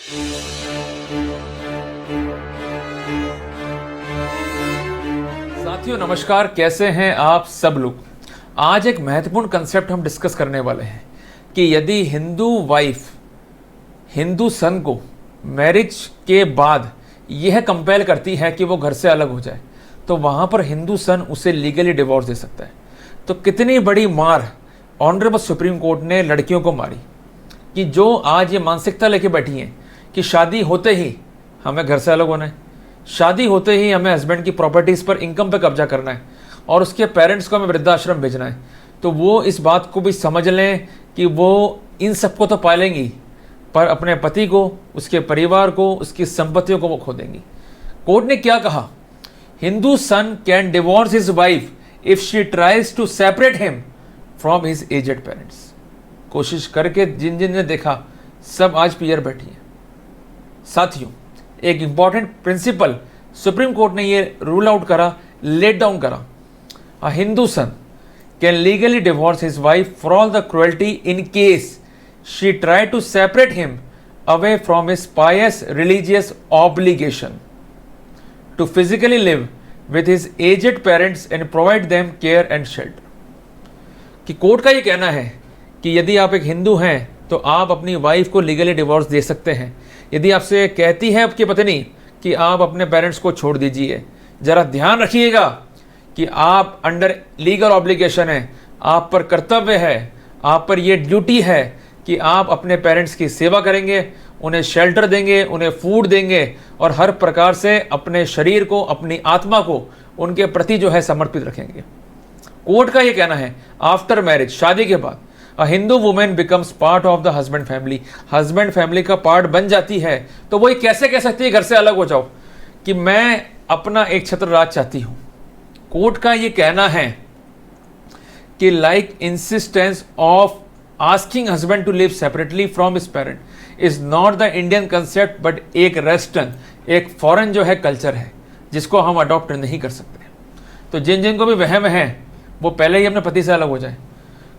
साथियों नमस्कार, कैसे हैं आप सब लोग। आज एक महत्वपूर्ण कंसेप्ट हम डिस्कस करने वाले हैं कि यदि हिंदू वाइफ हिंदू सन को मैरिज के बाद यह कंपेल करती है कि वो घर से अलग हो जाए, तो वहाँ पर हिंदू सन उसे लीगली डिवोर्स दे सकता है। तो कितनी बड़ी मार ऑनरेबल सुप्रीम कोर्ट ने लड़कियों को मारी कि जो आज ये मानसिकता लेके बैठी हैं कि शादी होते ही हमें घर से अलग होना है, शादी होते ही हमें हस्बैंड की प्रॉपर्टीज़ पर इनकम पे कब्जा करना है और उसके पेरेंट्स को हमें वृद्धाश्रम भेजना है, तो वो इस बात को भी समझ लें कि वो इन सबको तो पालेंगी पर अपने पति को, उसके परिवार को, उसकी संपत्तियों को वो खो देंगी। कोर्ट ने क्या कहा? Hindu son can divorce his wife if she tries to separate him from his aged parents. कोशिश करके जिन जिन ने देखा सब आज पियर बैठी हैं। साथियों, एक इंपॉर्टेंट प्रिंसिपल सुप्रीम कोर्ट ने ये रूल आउट करा, लेट डाउन करा। A Hindu son can legally divorce his wife for all the cruelty in case she try to separate him away from his pious religious obligation to physically live with his aged parents and provide them care and shelter। कि court का ये कहना है कि यदि आप एक हिंदू हैं तो आप अपनी वाइफ को लीगली डिवोर्स दे सकते हैं। यदि आपसे कहती है आपकी पत्नी कि आप अपने पेरेंट्स को छोड़ दीजिए, ज़रा ध्यान रखिएगा कि आप अंडर लीगल ऑब्लिगेशन है, आप पर कर्तव्य है, आप पर यह ड्यूटी है कि आप अपने पेरेंट्स की सेवा करेंगे, उन्हें शेल्टर देंगे, उन्हें फूड देंगे और हर प्रकार से अपने शरीर को, अपनी आत्मा को उनके प्रति जो है समर्पित रखेंगे। कोर्ट का ये कहना है आफ्टर मैरिज, शादी के बाद, a Hindu women becomes part of the husband family, husband family का पार्ट बन जाती है। तो वो ये कैसे कह सकती है घर से अलग हो जाओ कि मैं अपना एक छत्र राज चाहती हूँ। कोर्ट का ये कहना है कि like insistence of asking husband to live separately from his parent is not the Indian concept but एक वेस्टर्न, एक फॉरेन जो है कल्चर है जिसको हम अडॉप्ट नहीं कर सकते। तो जिन जिनको भी वहम है वो पहले ही अपने पति से अलग हो जाए,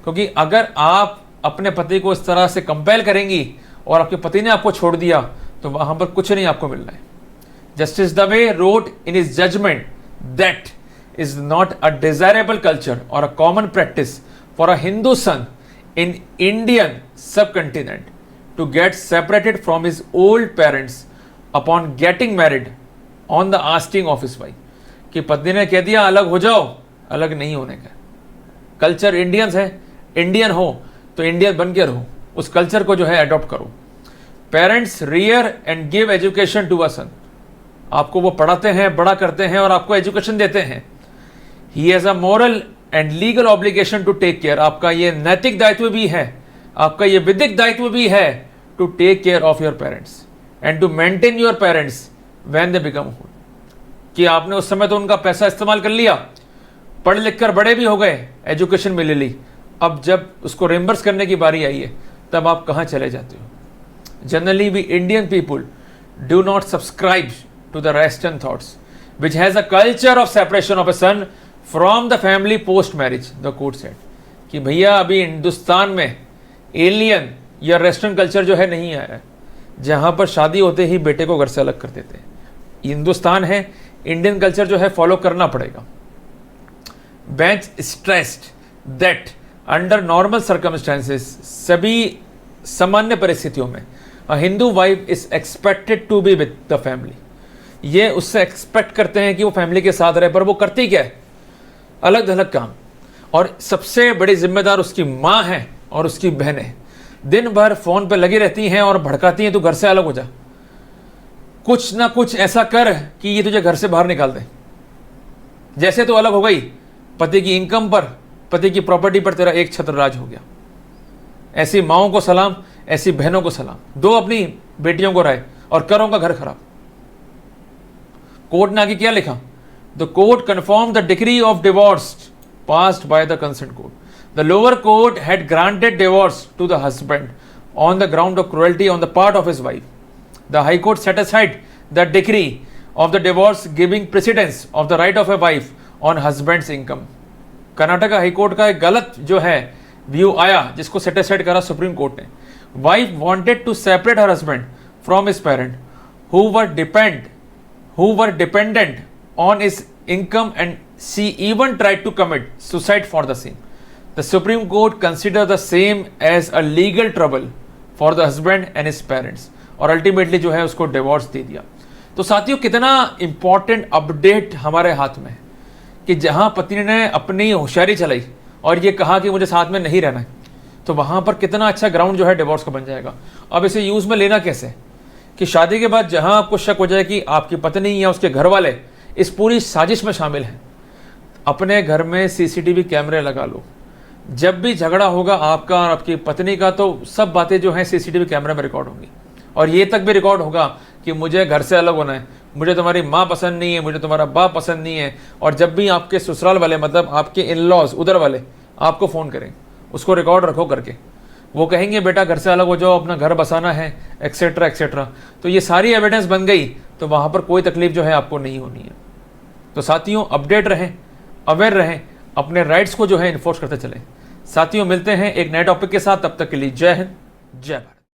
क्योंकि अगर आप अपने पति को इस तरह से कंपेल करेंगी और आपके पति ने आपको छोड़ दिया तो वहां पर कुछ नहीं आपको मिल रहा है। Justice Dave wrote in his judgment that is not a desirable culture और a common practice for a Hindu son in Indian subcontinent to get separated from his old parents upon getting married on the asking of his wife। कि पत्नी ने कह दिया अलग हो जाओ, अलग नहीं होने का। कल्चर इंडियंस है, इंडियन हो तो इंडियन बन के रहो, उस कल्चर को जो है अडॉप्ट करो। Parents rear and give education to a son, आपको वो पढ़ाते हैं, बड़ा करते हैं और आपको एजुकेशन देते हैं। He has a moral and legal obligation to take care, आपका ये नैतिक दायित्व भी है, आपका ये विधिक दायित्व भी है to take care of your parents and to maintain your parents when they become old. कि आपने उस समय तो उनका पैसा इस्तेमाल कर लिया, पढ़ लिख कर बड़े भी हो गए, एजुकेशन भी ले ली, अब जब उसको रिम्बर्स करने की बारी आई है तब आप कहाँ चले जाते हो। Generally we Indian people do not subscribe to the western thoughts which has a culture of separation of a son from the family post marriage. The court said कि भैया अभी हिंदुस्तान में एलियन या वेस्टर्न कल्चर जो है नहीं आया है जहां पर शादी होते ही बेटे को घर से अलग कर देते हैं। हिंदुस्तान है, इंडियन कल्चर जो है फॉलो करना पड़ेगा। Bench stressed that under normal circumstances, सभी सामान्य परिस्थितियों में a Hindu wife is expected to be with the family, ये उससे एक्सपेक्ट करते हैं कि वो फैमिली के साथ रहे, पर वो करती क्या है? अलग थलग काम। और सबसे बड़ी जिम्मेदार उसकी माँ है और उसकी बहन है। दिन भर फोन पे लगी रहती हैं और भड़काती हैं, तू घर से अलग हो जा, कुछ ना कुछ ऐसा कर कि ये तुझे घर से बाहर निकाल दे। जैसे तो अलग हो गई, पति की इनकम पर, पति की प्रॉपर्टी पर तेरा एक छत्र राज हो गया। ऐसी माओं को सलाम, ऐसी बहनों को सलाम। दो अपनी बेटियों को राय और करो उनका घर खराब। कोर्ट ने आगे क्या लिखा? The court confirm the decree of divorce passed by the consent court. The lower court had granted divorce to the husband on the ground of cruelty on the part of his wife. The High Court set aside the decree of the divorce, giving precedence of the right of a wife on husband's income. Karnataka high court का एक गलत जो है view आया जिसको set aside करा Supreme Court ने। Wife wanted to separate her husband from his parent who were dependent on his income, and she even tried to commit suicide for the same. The Supreme Court considered the same as a legal trouble for the husband and his parents, और ultimately जो है उसको divorce दे दिया। तो साथियों, कितना important update हमारे हाथ में है कि जहां पत्नी ने अपनी होशियारी चलाई और ये कहा कि मुझे साथ में नहीं रहना है, तो वहां पर कितना अच्छा ग्राउंड जो है डिवोर्स का बन जाएगा। अब इसे यूज में लेना कैसे कि शादी के बाद जहां आपको शक हो जाए कि आपकी पत्नी या उसके घर वाले इस पूरी साजिश में शामिल हैं, अपने घर में सीसीटीवी कैमरे लगा लो। जब भी झगड़ा होगा आपका और आपकी पत्नी का, तो सब बातें जो हैं सीसीटीवी कैमरे में रिकॉर्ड होंगी, और ये तक भी रिकॉर्ड होगा कि मुझे घर से अलग होना है, मुझे तुम्हारी माँ पसंद नहीं है, मुझे तुम्हारा बाप पसंद नहीं है। और जब भी आपके ससुराल वाले, मतलब आपके इन लॉज उधर वाले आपको फ़ोन करें, उसको रिकॉर्ड रखो करके, वो कहेंगे बेटा घर से अलग हो जाओ, अपना घर बसाना है, एक्सेट्रा एक्सेट्रा। तो ये सारी एविडेंस बन गई, तो वहाँ पर कोई तकलीफ जो है आपको नहीं होनी है। तो साथियों, अपडेट रहें, अवेयर रहें, अपने राइट्स को जो है इन्फोर्स करते चलें। साथियों, मिलते हैं एक नए टॉपिक के साथ, तब तक के लिए जय हिंद, जय भारत।